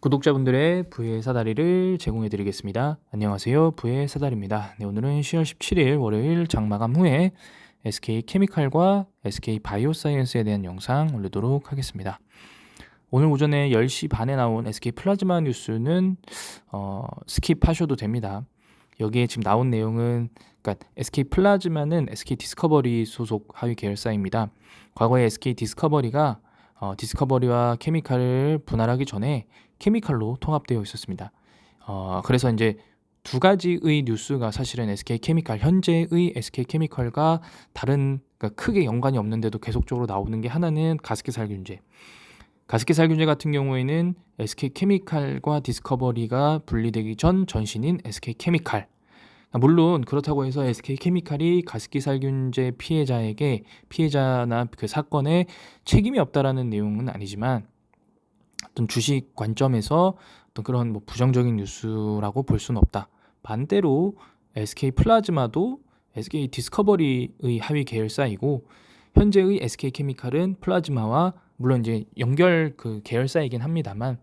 구독자분들의 부의 사다리를 제공해 드리겠습니다. 안녕하세요. 부의 사다리입니다. 네, 오늘은 10월 17일 월요일 장마감 후에 SK케미칼과 SK바이오사이언스에 대한 영상 올리도록 하겠습니다. 오늘 오전에 10시 반에 나온 SK플라즈마 뉴스는 스킵하셔도 됩니다. 여기에 지금 나온 내용은 그러니까 SK플라즈마는 SK디스커버리 소속 하위 계열사입니다. 과거에 SK디스커버리가 디스커버리와 케미칼을 분할하기 전에 케미칼로 통합되어 있었습니다. 그래서 이제 두 가지의 뉴스가 사실은 SK케미칼 현재의 SK케미칼과 다른 그러니까 크게 연관이 없는데도 계속적으로 나오는 게 하나는 가습기살균제. 가습기살균제 같은 경우에는 SK케미칼과 디스커버리가 분리되기 전 전신인 SK케미칼. 물론 그렇다고 해서 SK케미칼이 가습기살균제 피해자나 그 사건에 책임이 없다라는 내용은 아니지만 어떤 주식 관점에서 어떤 그런 뭐 부정적인 뉴스라고 볼 수는 없다. 반대로 SK플라즈마도 SK디스커버리의 하위 계열사이고 현재의 SK케미칼은 플라즈마와 물론 이제 연결 그 계열사이긴 합니다만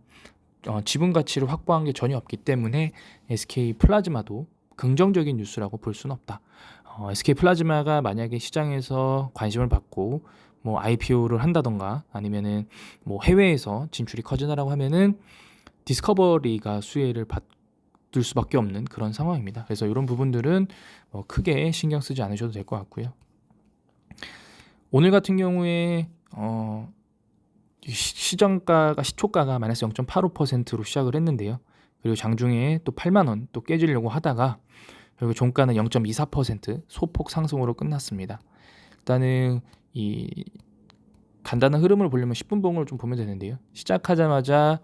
지분 가치를 확보한 게 전혀 없기 때문에 SK플라즈마도 긍정적인 뉴스라고 볼 수는 없다. SK플라즈마가 만약에 시장에서 관심을 받고 뭐 IPO를 한다던가 아니면은 뭐 해외에서 진출이 커진다라고 하면은 디스커버리가 수혜를 받을 수밖에 없는 그런 상황입니다. 그래서 이런 부분들은 크게 신경 쓰지 않으셔도 될 것 같고요. 오늘 같은 경우에 시초가가 마이너스 0.85%로 시작을 했는데요. 그리고 장중에 또 8만 원 또 깨지려고 하다가 그리고 종가는 0.24% 소폭 상승으로 끝났습니다. 일단은 이 간단한 흐름을 보려면 10분 봉을 좀 보면 되는데요. 시작하자마자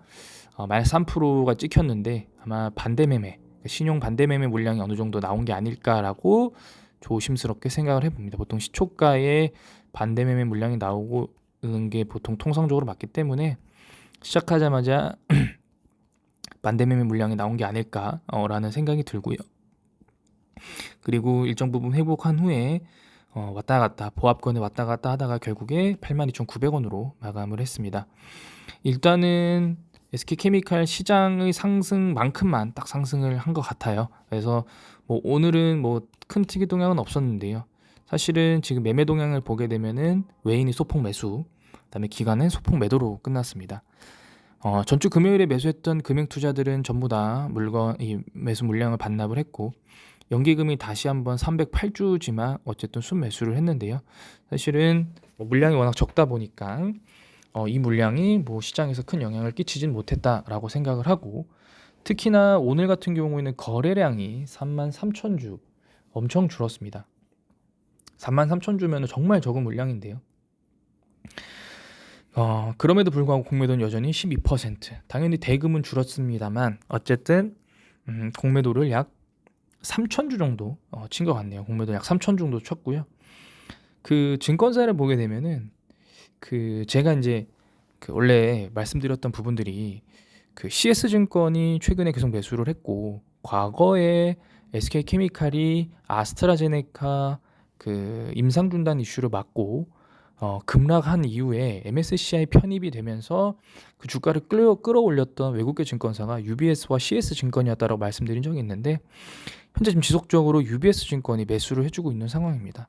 마이너스 3%가 찍혔는데 아마 반대 매매, 신용 반대 매매 물량이 어느 정도 나온 게 아닐까라고 조심스럽게 생각을 해봅니다. 보통 시초가에 반대 매매 물량이 나오는 게 보통 통상적으로 맞기 때문에 시작하자마자 반대 매매 물량이 나온 게 아닐까라는 생각이 들고요. 그리고 일정 부분 회복한 후에 왔다 갔다 보합권에 왔다 갔다 하다가 결국에 82,900원으로 마감을 했습니다. 일단은 SK케미칼 시장의 상승만큼만 딱 상승을 한 것 같아요. 그래서 뭐 오늘은 뭐 큰 특이 동향은 없었는데요. 사실은 지금 매매 동향을 보게 되면은 외인이 소폭 매수, 그다음에 기관은 소폭 매도로 끝났습니다. 전주 금요일에 매수했던 금융 투자들은 전부 다 이 매수 물량을 반납을 했고 연기금이 다시 한번 308주지만 어쨌든 순매수를 했는데요. 사실은 물량이 워낙 적다 보니까 이 물량이 뭐 시장에서 큰 영향을 끼치진 못했다라고 생각을 하고 특히나 오늘 같은 경우에는 거래량이 33,000주 엄청 줄었습니다. 33,000주면 정말 적은 물량인데요. 그럼에도 불구하고 공매도는 여전히 12%. 당연히 대금은 줄었습니다만 어쨌든 공매도를 약 3,000주 정도 친 것 같네요. 공매도 약 3,000주 정도 쳤고요. 그 증권사를 보게 되면은 그 제가 이제 그 원래 말씀드렸던 부분들이 그 CS증권이 최근에 계속 매수를 했고 과거에 SK케미칼이 아스트라제네카 그 임상 중단 이슈를 막고 급락한 이후에 MSCI 편입이 되면서 그 주가를 끌어올렸던 외국계 증권사가 UBS와 CS증권이었다라고 말씀드린 적이 있는데 현재 지금 지속적으로 UBS증권이 매수를 해주고 있는 상황입니다.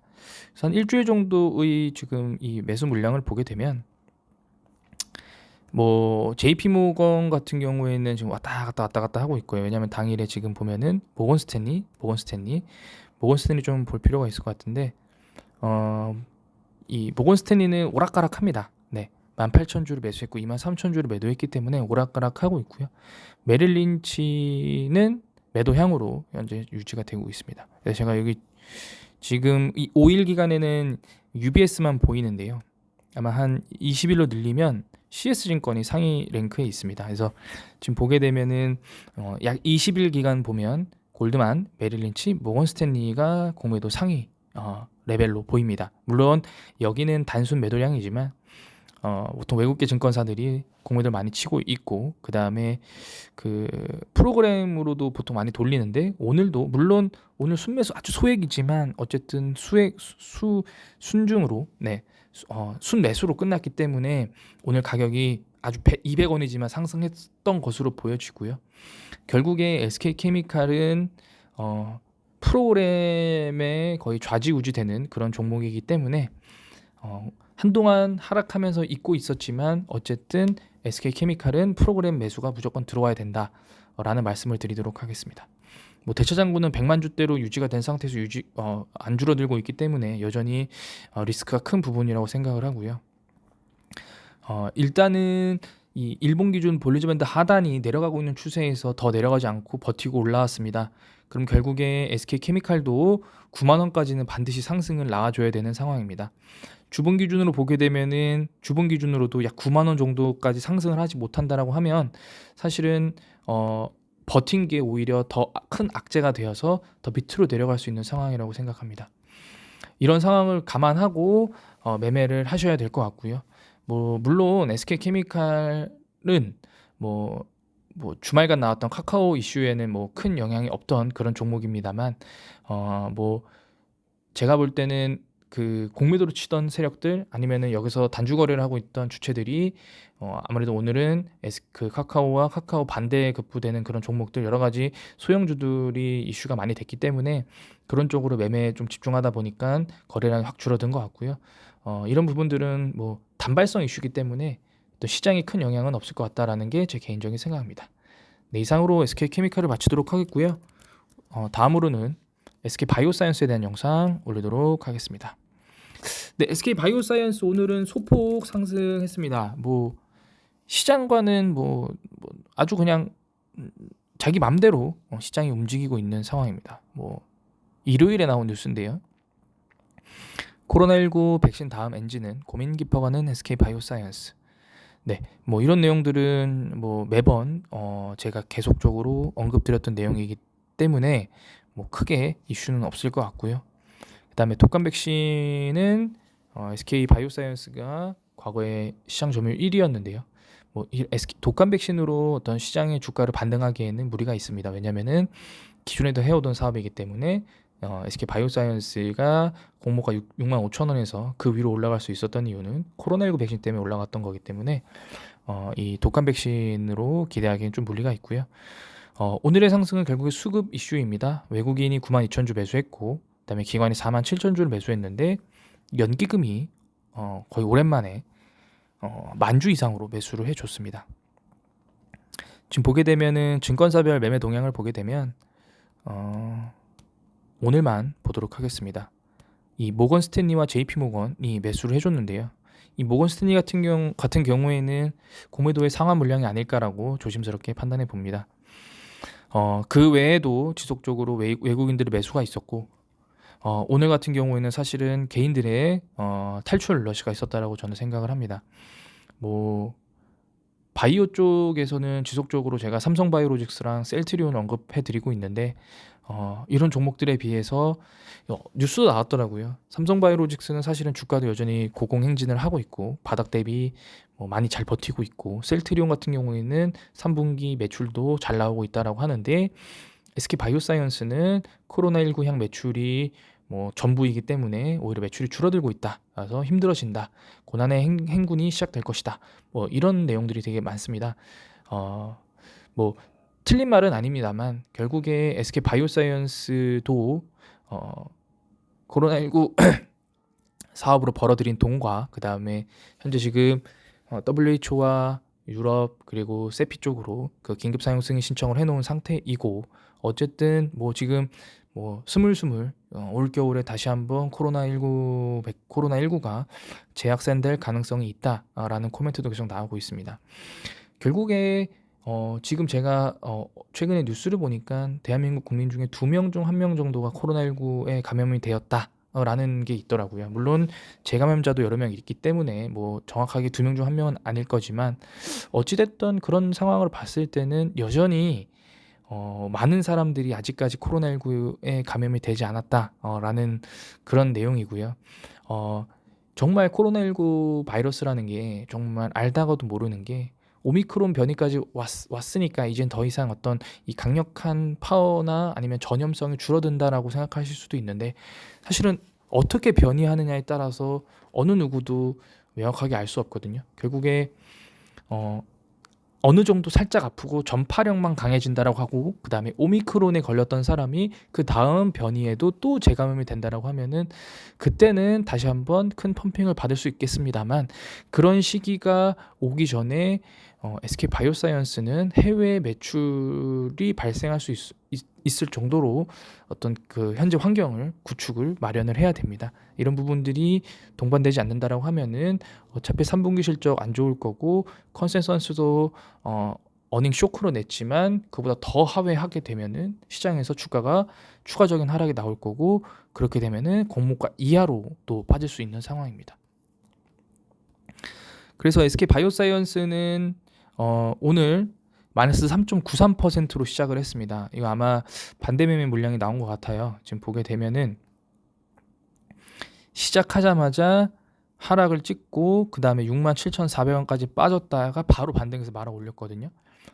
그래서 한 일주일 정도의 지금 이 매수 물량을 보게 되면 뭐 JP모건 같은 경우에는 지금 왔다 갔다 하고 있고요. 왜냐하면 당일에 지금 보면은 모건스탠리 좀 볼 필요가 있을 것 같은데 이 모건스탠리는 오락가락합니다. 네, 18,000주를 매수했고 23,000주를 매도했기 때문에 오락가락하고 있고요. 메릴린치는 매도향으로 현재 유지가 되고 있습니다. 그래서 제가 여기 지금 이 5일 기간에는 UBS만 보이는데요. 아마 한 20일로 늘리면 CS증권이 상위 랭크에 있습니다. 그래서 지금 보게 되면은 약 20일 기간 보면 골드만, 메릴린치, 모건스탠리가 공매도 상위 레벨로 보입니다. 물론 여기는 단순 매도량이지만 보통 외국계 증권사들이 공매도를 많이 치고 있고 그 다음에 그 프로그램으로도 보통 많이 돌리는데 오늘도 물론 오늘 순매수 아주 소액이지만 어쨌든 순중으로 순매수로 끝났기 때문에 오늘 가격이 아주 200원이지만 상승했던 것으로 보여지고요. 결국에 SK케미칼은 프로그램에 거의 좌지우지되는 그런 종목이기 때문에 한동안 하락하면서 잊고 있었지만 어쨌든 SK케미칼은 프로그램 매수가 무조건 들어와야 된다라는 말씀을 드리도록 하겠습니다. 뭐 대차장부는 100만 주대로 유지가 된 상태에서 안 줄어들고 있기 때문에 여전히 리스크가 큰 부분이라고 생각을 하고요. 일단은 이 일본 기준 볼리저 밴드 하단이 내려가고 있는 추세에서 더 내려가지 않고 버티고 올라왔습니다. 그럼 결국에 SK케미칼도 9만 원까지는 반드시 상승을 나와줘야 되는 상황입니다. 주봉 기준으로 보게 되면은 주봉 기준으로도 약 9만 원 정도까지 상승을 하지 못한다라고 하면 사실은 버틴 게 오히려 더 큰 악재가 되어서 더 밑으로 내려갈 수 있는 상황이라고 생각합니다. 이런 상황을 감안하고 매매를 하셔야 될 것 같고요. 뭐 물론 SK케미칼은 뭐 주말간 나왔던 카카오 이슈에는 뭐 큰 영향이 없던 그런 종목입니다만 뭐 제가 볼 때는 그 공매도로 치던 세력들 아니면은 여기서 단주 거래를 하고 있던 주체들이 아무래도 오늘은 그 카카오와 카카오 반대에 급부되는 그런 종목들 여러 가지 소형주들이 이슈가 많이 됐기 때문에 그런 쪽으로 매매에 좀 집중하다 보니까 거래량이 확 줄어든 것 같고요. 이런 부분들은 뭐 단발성 이슈이기 때문에 또 시장에 큰 영향은 없을 것 같다라는 게 제 개인적인 생각입니다. 네, 이상으로 SK케미칼을 마치도록 하겠고요. 다음으로는 SK바이오사이언스에 대한 영상 올리도록 하겠습니다. 네, SK바이오사이언스 오늘은 소폭 상승했습니다. 뭐 시장과는 뭐 아주 그냥 자기 맘대로 시장이 움직이고 있는 상황입니다. 뭐 일요일에 나온 뉴스인데요. 코로나19 백신 다음 엔진은 고민 깊어가는 SK바이오사이언스. 네, 뭐 이런 내용들은 뭐 매번 제가 계속적으로 언급드렸던 내용이기 때문에 뭐 크게 이슈는 없을 것 같고요. 그다음에 독감 백신은 SK바이오사이언스가 과거에 시장 점유율 1위였는데요. 뭐 독감 백신으로 어떤 시장의 주가를 반등하기에는 무리가 있습니다. 왜냐면은 기존에도 해오던 사업이기 때문에 SK바이오사이언스가 공모가 6만 5천 원에서 그 위로 올라갈 수 있었던 이유는 코로나19 백신 때문에 올라갔던 거기 때문에 이 독감 백신으로 기대하기엔 좀 무리가 있고요. 오늘의 상승은 결국에 수급 이슈입니다. 외국인이 9만 2천 주 매수했고 그다음에 기관이 4만 7천 주를 매수했는데 연기금이 거의 오랜만에 만 주 이상으로 매수를 해줬습니다. 지금 보게 되면은 증권사별 매매 동향을 보게 되면 오늘만 보도록 하겠습니다. 이 모건 스탠리와 JP 모건이 매수를 해줬는데요. 이 모건 스탠리 같은 경우에는 공매도의 상한 물량이 아닐까라고 조심스럽게 판단해 봅니다. 그 외에도 지속적으로 외국인들의 매수가 있었고 오늘 같은 경우에는 사실은 개인들의 탈출 러시가 있었다라고 저는 생각을 합니다. 뭐 바이오 쪽에서는 지속적으로 제가 삼성바이오로직스랑 셀트리온 언급해드리고 있는데 이런 종목들에 비해서 뉴스도 나왔더라고요. 삼성바이오로직스는 사실은 주가도 여전히 고공행진을 하고 있고 바닥 대비 많이 잘 버티고 있고 셀트리온 같은 경우에는 3분기 매출도 잘 나오고 있다라고 하는데 SK바이오사이언스는 코로나19 향 매출이 전부이기 때문에 오히려 매출이 줄어들고 있다. 그래서 힘들어진다. 고난의 행군이 시작될 것이다. 이런 내용들이 되게 많습니다. 틀린 말은 아닙니다만 결국에 SK바이오사이언스도 코로나19 사업으로 벌어들인 돈과 그 다음에 현재 지금 WHO와 유럽 그리고 세피 쪽으로 그 긴급 사용 승인 신청을 해놓은 상태이고 어쨌든 지금 스물스물 올 겨울에 다시 한번 코로나19가 재확산될 가능성이 있다라는 코멘트도 계속 나오고 있습니다. 결국에 지금 제가 최근에 뉴스를 보니까 대한민국 국민 중에 2명 중 1명 정도가 코로나19에 감염이 되었다라는 게 있더라고요. 물론 재감염자도 여러 명 있기 때문에 정확하게 2명 중 1명은 아닐 거지만 어찌됐든 그런 상황을 봤을 때는 여전히 많은 사람들이 아직까지 코로나19에 감염이 되지 않았다라는 그런 내용이고요. 정말 코로나19 바이러스라는 게 정말 알다가도 모르는 게 오미크론 변이까지 왔으니까 이젠 더 이상 어떤 이 강력한 파워나 아니면 전염성이 줄어든다라고 생각하실 수도 있는데 사실은 어떻게 변이하느냐에 따라서 어느 누구도 명확하게 알 수 없거든요. 결국에 어 어느 정도 살짝 아프고 전파력만 강해진다라고 하고, 그다음에 오미크론에 걸렸던 사람이 그다음 변이에도 또 재감염이 된다라고 하면은 그때는 다시 한번 큰 펌핑을 받을 수 있겠습니다만, 그런 시기가 오기 전에 SK 바이오사이언스는 해외 매출이 발생할 수 있을 정도로 어떤 그 현재 환경을 구축을 마련을 해야 됩니다. 이런 부분들이 동반되지 않는다라고 하면은 어차피 3분기 실적 안 좋을 거고, 컨센서스도 어닝 쇼크로 냈지만 그보다 더 하회하게 되면은 시장에서 주가가 추가적인 하락이 나올 거고, 그렇게 되면은 공모가 이하로 또 빠질 수 있는 상황입니다. 그래서 SK 바이오사이언스는 오늘 마이너스 3.93%로 시작을 했습니다. 이거 아마 반대 매매 물량이 나온 것 같아요. 지금 보게 되면은 시작하자마자 하락을 찍고 그 다음에 67,400원까지 빠졌다가 바로 반등해서 말아 올렸거든요.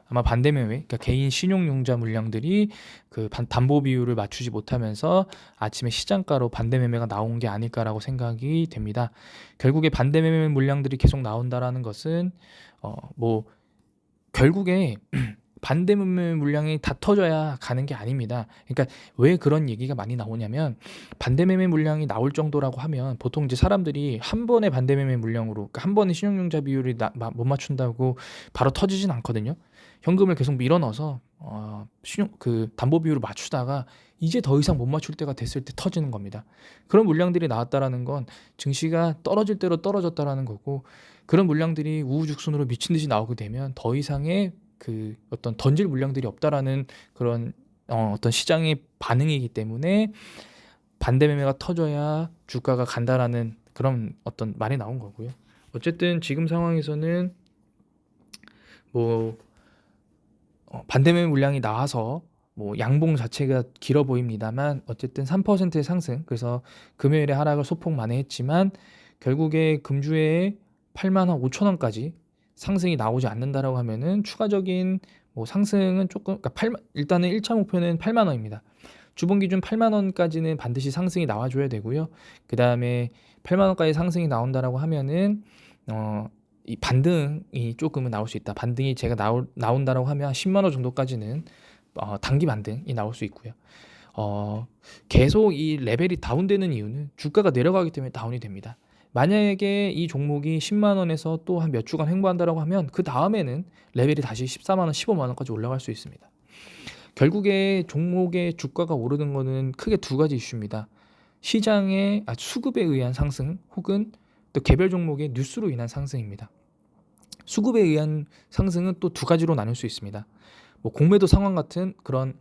아마 반대 매매, 그러니까 개인 신용융자 물량들이 그 담보 비율을 맞추지 못하면서 아침에 시장가로 반대 매매가 나온 게 아닐까라고 생각이 됩니다. 결국에 반대 매매 물량들이 계속 나온다라는 것은 뭐 결국에 반대 매매 물량이 다 터져야 가는 게 아닙니다. 그러니까 왜 그런 얘기가 많이 나오냐면, 반대 매매 물량이 나올 정도라고 하면 보통 이제 사람들이 한 번에 반대 매매 물량으로, 그러니까 한 번에 신용융자 비율이 못 맞춘다고 바로 터지진 않거든요. 현금을 계속 밀어넣어서 그 담보 비율을 맞추다가 이제 더 이상 못 맞출 때가 됐을 때 터지는 겁니다. 그런 물량들이 나왔다라는 건 증시가 떨어질 대로 떨어졌다라는 거고, 그런 물량들이 우후죽순으로 미친 듯이 나오게 되면 더 이상의 그 어떤 던질 물량들이 없다라는 그런 어떤 시장의 반응이기 때문에 반대 매매가 터져야 주가가 간다라는 그런 어떤 말이 나온 거고요. 어쨌든 지금 상황에서는 뭐 반대 매매 물량이 나와서 뭐 양봉 자체가 길어 보입니다만, 어쨌든 3%의 상승, 그래서 금요일에 하락을 소폭 만회했지만 결국에 금주에 85,000원까지 상승이 나오지 않는다라고 하면은 추가적인 뭐 상승은 조금, 그러니까 일단은 1차 목표는 8만 원입니다. 주봉 기준 8만 원까지는 반드시 상승이 나와줘야 되고요. 그 다음에 8만 원까지 상승이 나온다라고 하면은 이 반등이 조금은 나올 수 있다. 반등이 제가 나온다라고 하면 10만 원 정도까지는 단기 반등이 나올 수 있고요. 계속 이 레벨이 다운되는 이유는 주가가 내려가기 때문에 다운이 됩니다. 만약에 이 종목이 10만 원에서 또 한 몇 주간 횡보한다라고 하면 그 다음에는 레벨이 다시 14만 원, 15만 원까지 올라갈 수 있습니다. 결국에 종목의 주가가 오르는 것은 크게 두 가지 이슈입니다. 시장의 수급에 의한 상승, 혹은 또 개별 종목의 뉴스로 인한 상승입니다. 수급에 의한 상승은 또 두 가지로 나눌 수 있습니다. 뭐 공매도 상황 같은 그런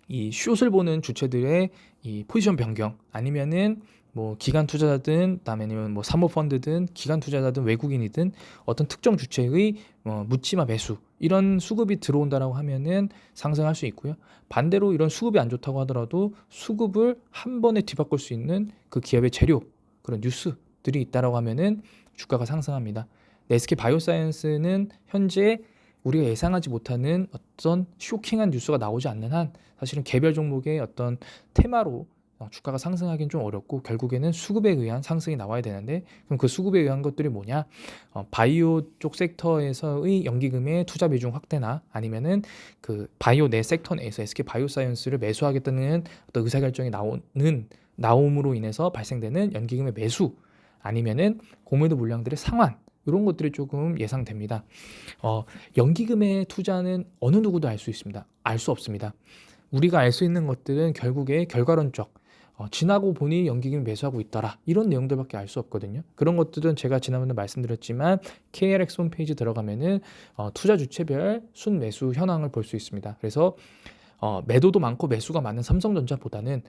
이 숏을 보는 주체들의 이 포지션 변경, 아니면은 뭐 기관 투자자든, 그다음에는 뭐 사모펀드든, 기관 투자자든, 외국인이든 어떤 특정 주체의 묻지마 매수, 이런 수급이 들어온다라고 하면은 상승할 수 있고요. 반대로 이런 수급이 안 좋다고 하더라도 수급을 한 번에 뒤바꿀 수 있는 그 기업의 재료, 그런 뉴스들이 있다라고 하면은 주가가 상승합니다. SK 바이오사이언스는 현재 우리가 예상하지 못하는 어떤 쇼킹한 뉴스가 나오지 않는 한 사실은 개별 종목의 어떤 테마로 주가가 상승하기는 좀 어렵고, 결국에는 수급에 의한 상승이 나와야 되는데, 그럼 그 수급에 의한 것들이 뭐냐? 바이오 쪽 섹터에서의 연기금의 투자 비중 확대나, 아니면은 그 바이오 내 섹터 내에서 SK 바이오사이언스를 매수하겠다는 어떤 의사결정이 나옴으로 인해서 발생되는 연기금의 매수, 아니면은 공매도 물량들의 상환, 이런 것들이 조금 예상됩니다. 연기금의 투자는 어느 누구도 알 수 있습니다. 알 수 없습니다. 우리가 알 수 있는 것들은 결국에 결과론적, 지나고 보니 연기금이 매수하고 있더라, 이런 내용들밖에 알 수 없거든요. 그런 것들은 제가 지난번에 말씀드렸지만 KRX 홈페이지 들어가면은 투자 주체별 순매수 현황을 볼 수 있습니다. 그래서 매도도 많고 매수가 많은 삼성전자보다는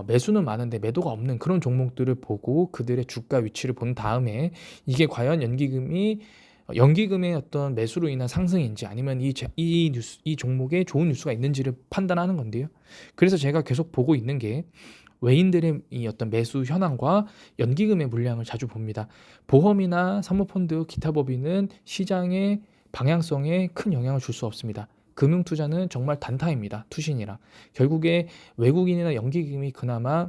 매수는 많은데 매도가 없는 그런 종목들을 보고 그들의 주가 위치를 본 다음에 이게 과연 연기금의 어떤 매수로 인한 상승인지, 아니면 이 종목에 좋은 뉴스가 있는지를 판단하는 건데요. 그래서 제가 계속 보고 있는 게 외인들의 이 어떤 매수 현황과 연기금의 물량을 자주 봅니다. 보험이나 사모펀드, 기타 법인은 시장의 방향성에 큰 영향을 줄 수 없습니다. 금융투자는 정말 단타입니다. 투신이라. 결국에 외국인이나 연기금이 그나마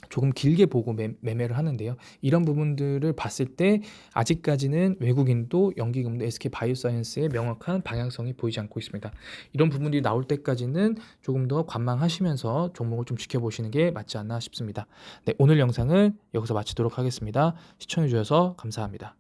조금 길게 보고 매매를 하는데요. 이런 부분들을 봤을 때 아직까지는 외국인도 연기금도 SK바이오사이언스의 명확한 방향성이 보이지 않고 있습니다. 이런 부분들이 나올 때까지는 조금 더 관망하시면서 종목을 좀 지켜보시는 게 맞지 않나 싶습니다. 네, 오늘 영상을 여기서 마치도록 하겠습니다. 시청해 주셔서 감사합니다.